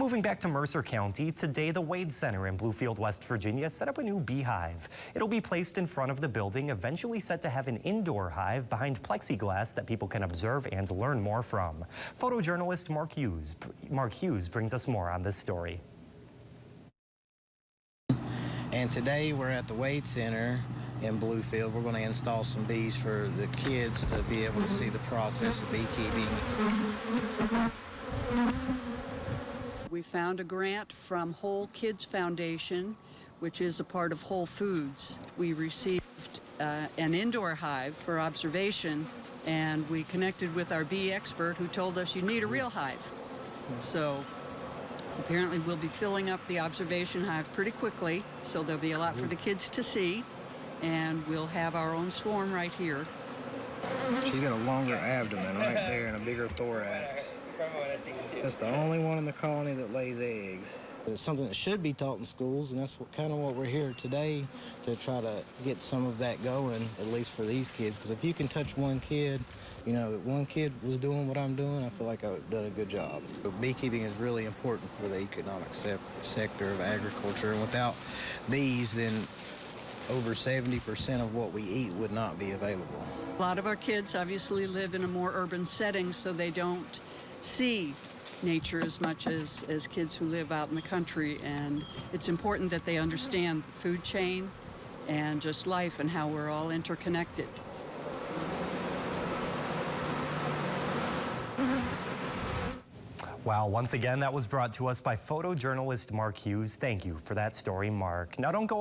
Moving back to Mercer County, today the Wade Center in Bluefield, West Virginia set up a new beehive. It'll be placed in front of the building, eventually set to have an indoor hive behind plexiglass that people can observe and learn more from. Photojournalist Mark Hughes brings us more on this story. And today we're at the Wade Center in Bluefield. We're going to install some bees for the kids to be able to see the process of beekeeping. We found a grant from Whole Kids Foundation, which is a part of Whole Foods. We received an indoor hive for observation, and we connected with our bee expert who told us you need a real hive. So apparently we'll be filling up the observation hive pretty quickly, so there'll be a lot for the kids to see, and we'll have our own swarm right here. She's got a longer abdomen right there and a bigger thorax. That's the only one in the colony that lays eggs. It's something that should be taught in schools, and that's kind of what we're here today to try to get some of that going, at least for these kids. Because if you can touch one kid, you know, if one kid was doing what I'm doing, I feel like I've done a good job. But beekeeping is really important for the economic sector of agriculture, and without bees, then over 70% of what we eat would not be available. A lot of our kids obviously live in a more urban setting, so they don't see nature as much as kids who live out in the country, and it's important that they understand the food chain and just life and how we're all interconnected. Wow, once again, that was brought to us by photojournalist Mark Hughes. Thank you for that story, Mark. Now don't go